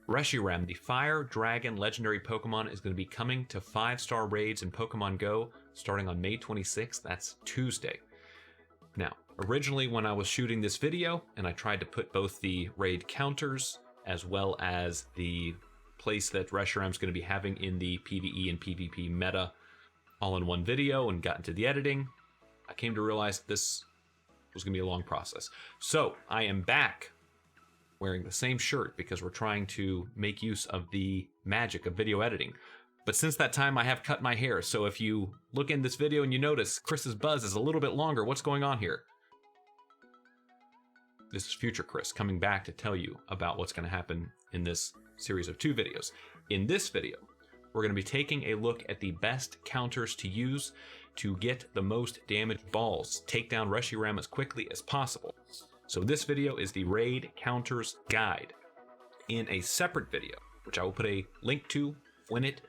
Reshiram, the Fire Dragon Legendary Pokemon, is going to be coming to 5-star raids in Pokemon Go starting on May 26th. That's Tuesday. Now, originally when I was shooting this video and I tried to put both the raid counters as well as the place that Reshiram's going to be having in the PvE and PvP meta all in one video and got into the editing, I came to realize this was going to be a long process. So I am back wearing the same shirt because we're trying to make use of the magic of video editing. But since that time, I have cut my hair. So if you look in this video and you notice Chris's buzz is a little bit longer, what's going on here? This is future Chris coming back to tell you about what's going to happen in this series of 2 videos. In this video, we're going to be taking a look at the best counters to use to get the most damage balls, take down Reshiram as quickly as possible. So this video is the Raid Counters Guide. In a separate video, which I will put a link to when it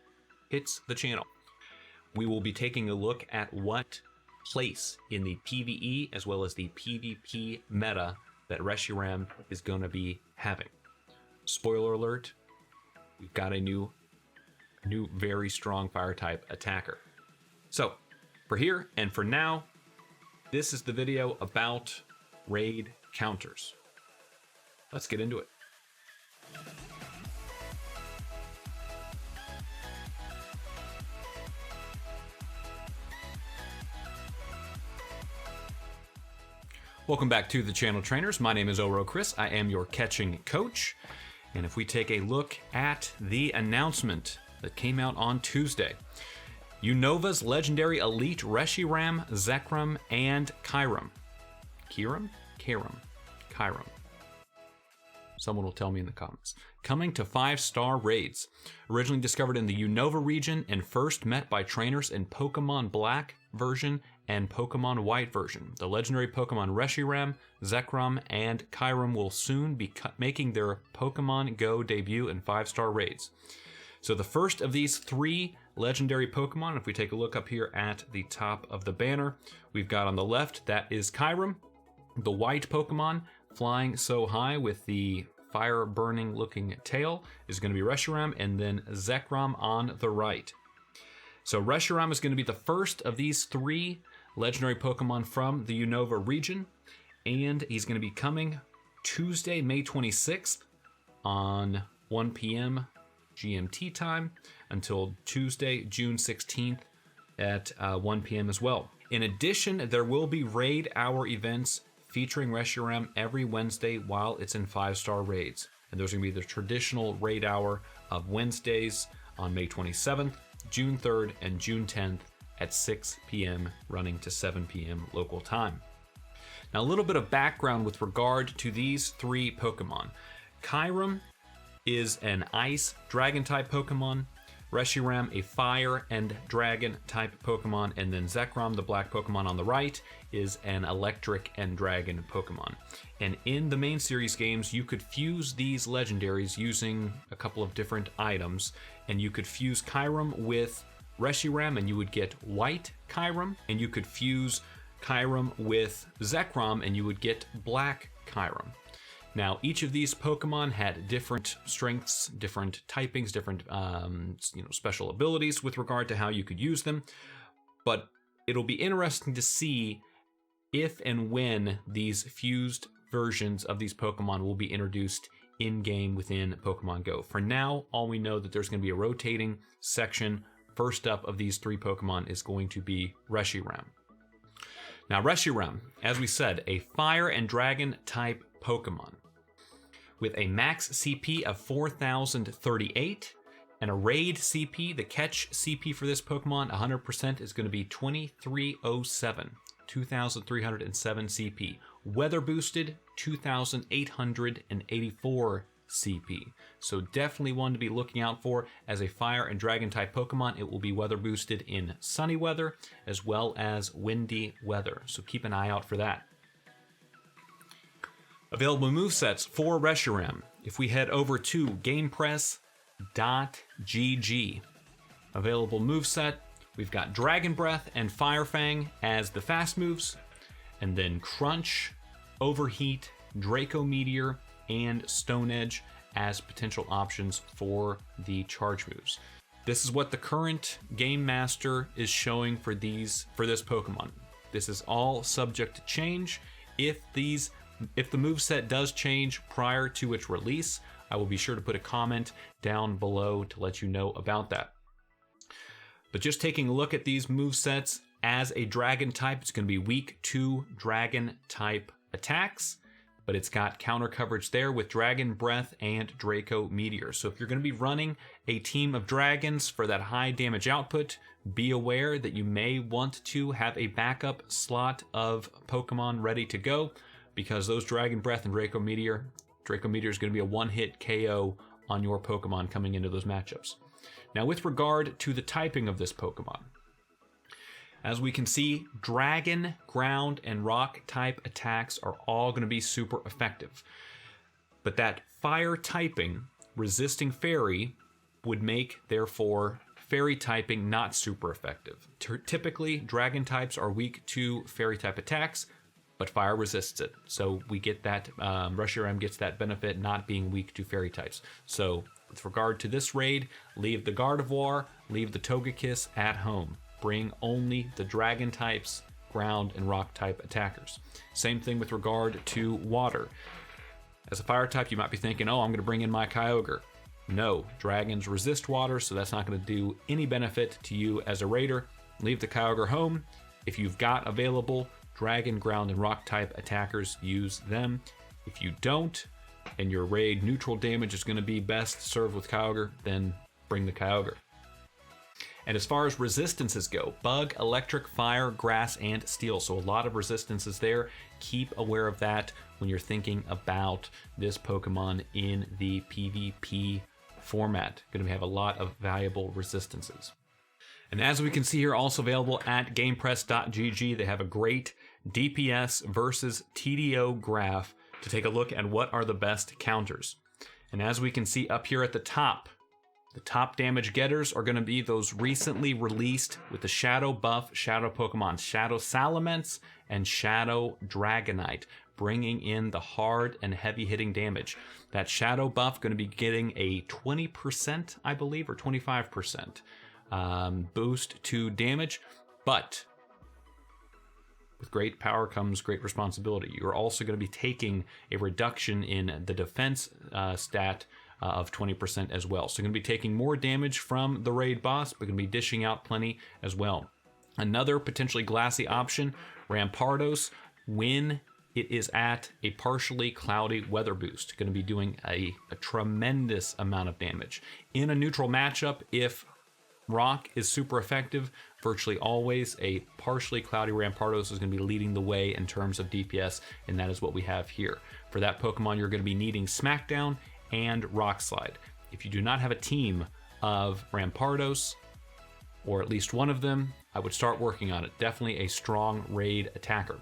hits the channel, we will be taking a look at what place in the PvE as well as the PvP meta that Reshiram is going to be having. Spoiler alert, we've got a new very strong fire type attacker. So for here and for now, this is the video about raid counters. Let's get into it. Welcome back to the channel, trainers. My name is Oro Chris. I am your catching coach. And if we take a look at the announcement that came out on Tuesday, Unova's legendary elite Reshiram, Zekrom, and Kyurem. Kyurem. Someone will tell me in the comments. Coming to 5-star raids. Originally discovered in the Unova region and first met by trainers in Pokemon Black version and Pokemon White version. The legendary Pokemon Reshiram, Zekrom, and Kyurem will soon be making their Pokemon Go debut in 5-star raids. So the first of these 3 legendary Pokemon, if we take a look up here at the top of the banner, we've got on the left, that is Kyurem, the white Pokemon flying so high with the fire burning looking tail is going to be Reshiram, and then Zekrom on the right. So Reshiram is going to be the first of these 3 legendary Pokemon from the Unova region, and he's going to be coming Tuesday, May 26th on 1 p.m. GMT time until Tuesday, June 16th at 1 p.m. as well. In addition, there will be raid hour events featuring Reshiram every Wednesday while it's in 5-star raids. And there's going to be the traditional raid hour of Wednesdays on May 27th, June 3rd, and June 10th at 6 p.m. running to 7 p.m. local time. Now, a little bit of background with regard to these 3 Pokemon. Kyurem is an ice dragon type Pokemon, Reshiram a fire and dragon type Pokemon, and then Zekrom, the black Pokemon on the right, is an electric and dragon Pokemon. And in the main series games, you could fuse these legendaries using a couple of different items, and you could fuse Kyurem with Reshiram and you would get white Kyurem, and you could fuse Kyurem with Zekrom and you would get black Kyurem. Now, each of these Pokemon had different strengths, different typings, different special abilities with regard to how you could use them. But it'll be interesting to see if and when these fused versions of these Pokemon will be introduced in-game within Pokemon Go. For now, all we know that there's going to be a rotating section. First up of these 3 Pokemon is going to be Reshiram. Now, Reshiram, as we said, a fire and dragon type Pokemon with a max CP of 4,038 and a raid CP. The catch CP for this Pokemon 100% is going to be 2307, 2,307 CP. Weather boosted 2,884 CP. So definitely one to be looking out for as a fire and dragon type Pokemon. It will be weather boosted in sunny weather as well as windy weather. So keep an eye out for that. Available movesets for Reshiram. If we head over to GamePress.gg, available moveset, we've got Dragon Breath and Fire Fang as the fast moves, and then Crunch, Overheat, Draco Meteor, and Stone Edge as potential options for the charge moves. This is what the current Game Master is showing for this Pokemon. This is all subject to change. If the moveset does change prior to its release, I will be sure to put a comment down below to let you know about that. But just taking a look at these movesets, as a dragon type, it's going to be weak to dragon type attacks, but it's got counter coverage there with Dragon Breath and Draco Meteor. So if you're going to be running a team of dragons for that high damage output, be aware that you may want to have a backup slot of Pokemon ready to go, because those Dragon Breath and Draco Meteor is going to be a one-hit KO on your Pokemon coming into those matchups. Now, with regard to the typing of this Pokemon, as we can see, Dragon, Ground, and Rock type attacks are all going to be super effective. But that Fire typing, resisting Fairy, would make, therefore, Fairy typing not super effective. Typically, Dragon types are weak to Fairy type attacks, but Fire resists it. So we get that, Reshiram gets that benefit not being weak to Fairy types. So with regard to this raid, leave the Gardevoir, leave the Togekiss at home. Bring only the Dragon types, Ground, and Rock type attackers. Same thing with regard to Water. As a Fire type, you might be thinking, oh, I'm going to bring in my Kyogre. No, Dragons resist Water, so that's not going to do any benefit to you as a raider. Leave the Kyogre home. If you've got available Dragon, Ground, and Rock type attackers, use them. If you don't, and your raid neutral damage is going to be best served with Kyogre, then bring the Kyogre. And as far as resistances go, Bug, Electric, Fire, Grass, and Steel. So a lot of resistances there. Keep aware of that when you're thinking about this Pokemon in the PvP format. Going to have a lot of valuable resistances. And as we can see here, also available at GamePress.gg, they have a great DPS versus TDO graph to take a look at what are the best counters. And as we can see up here at the top damage getters are going to be those recently released with the Shadow buff Shadow Pokemon, Shadow Salamence and Shadow Dragonite, bringing in the hard and heavy hitting damage. That Shadow buff going to be getting a 20%, I believe, or 25% boost to damage, but with great power comes great responsibility. You're also going to be taking a reduction in the defense stat of 20% as well. So you're going to be taking more damage from the raid boss, but going to be dishing out plenty as well. Another potentially glassy option, Rampardos, when it is at a partially cloudy weather boost. Going to be doing a tremendous amount of damage. In a neutral matchup, if Rock is super effective, virtually always a partially cloudy Rampardos is going to be leading the way in terms of DPS, and that is what we have here. For that Pokemon, you're going to be needing Smackdown and Rock Slide. If you do not have a team of Rampardos, or at least one of them, I would start working on it. Definitely a strong raid attacker.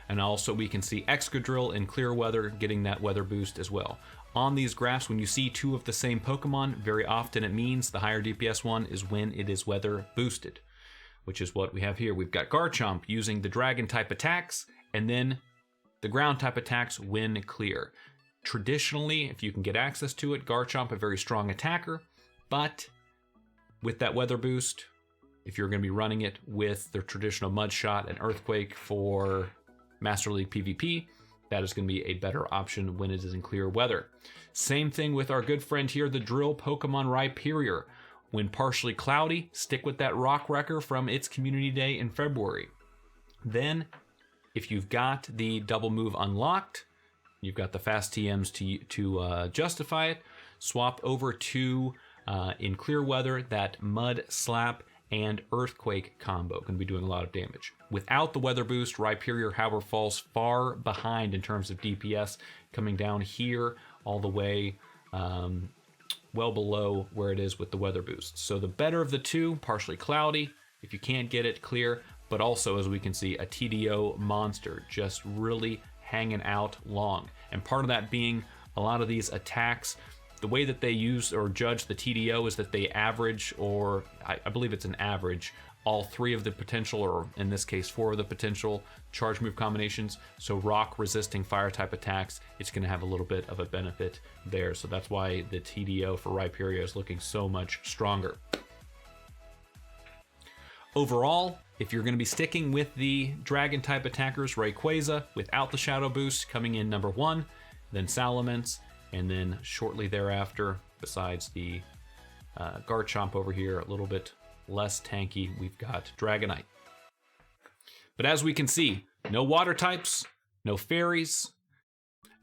And also we can see Excadrill in clear weather getting that weather boost as well. On these graphs, when you see two of the same Pokemon, very often it means the higher DPS one is when it is weather boosted, which is what we have here. We've got Garchomp using the Dragon type attacks, and then the Ground type attacks when clear. Traditionally, if you can get access to it, Garchomp a very strong attacker, but with that weather boost, if you're going to be running it with the traditional Mud Shot and Earthquake for Master League PvP, that is going to be a better option when it is in clear weather. Same thing with our good friend here, the Drill Pokemon Rhyperior. When partially cloudy, stick with that Rock Wrecker from its community day in February. Then, if you've got the double move unlocked, you've got the fast TMs to justify it, swap over to, in clear weather, that Mud Slap and Earthquake combo. Going to be doing a lot of damage. Without the weather boost, Rhyperior, however, falls far behind in terms of DPS, coming down here all the way well below where it is with the weather boost. So the better of the two, partially cloudy, if you can't get it clear, but also, as we can see, a TDO monster just really hanging out long. And part of that being a lot of these attacks, the way that they use or judge the TDO is that they average, or I believe it's an average all 3 of the potential, or in this case 4 of the potential charge move combinations. So rock resisting fire type attacks, it's going to have a little bit of a benefit there. So that's why the TDO for Rhyperior is looking so much stronger. Overall, if you're going to be sticking with the dragon type attackers, Rayquaza without the shadow boost coming in number 1, then Salamence, and then shortly thereafter, besides the Garchomp over here, a little bit less tanky, we've got Dragonite. But as we can see, no water types, no fairies,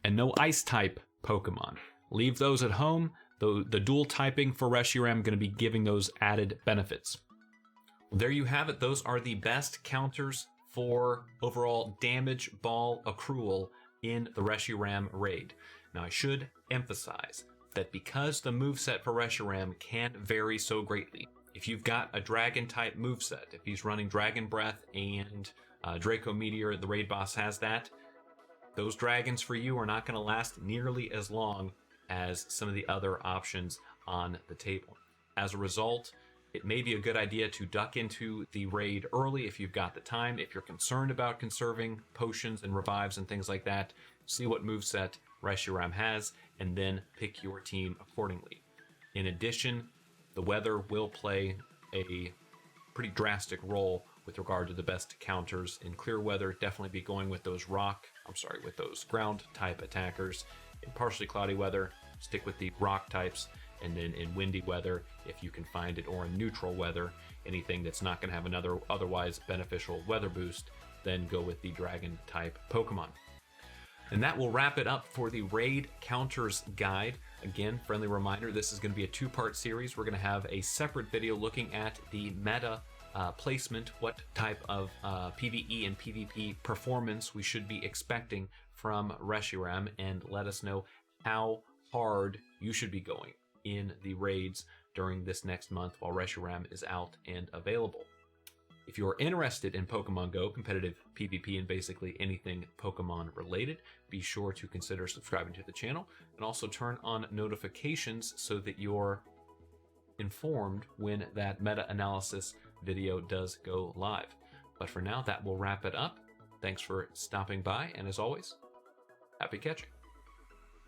and no ice type Pokemon. Leave those at home, though the dual typing for Reshiram going to be giving those added benefits. There you have it. Those are the best counters for overall damage ball accrual in the Reshiram Raid. Now I should emphasize that because the moveset for Reshiram can vary so greatly, if you've got a dragon type moveset, if he's running Dragon Breath and Draco Meteor, the raid boss has that, those dragons for you are not going to last nearly as long as some of the other options on the table. As a result, it may be a good idea to duck into the raid early if you've got the time. If you're concerned about conserving potions and revives and things like that, see what moveset Reshiram has, and then pick your team accordingly. In addition, the weather will play a pretty drastic role with regard to the best counters. In clear weather, definitely be going with those with those ground type attackers. In partially cloudy weather, stick with the rock types. And then in windy weather, if you can find it, or in neutral weather, anything that's not going to have another otherwise beneficial weather boost, then go with the dragon type Pokemon. And that will wrap it up for the Raid Counters Guide. Again, friendly reminder, this is going to be a 2-part series. We're going to have a separate video looking at the meta placement, what type of PvE and PvP performance we should be expecting from Reshiram, and let us know how hard you should be going in the raids during this next month while Reshiram is out and available. If you're interested in Pokemon Go, competitive PvP, and basically anything Pokemon related, be sure to consider subscribing to the channel and also turn on notifications so that you're informed when that meta-analysis video does go live. But for now, that will wrap it up. Thanks for stopping by, and as always, happy catching.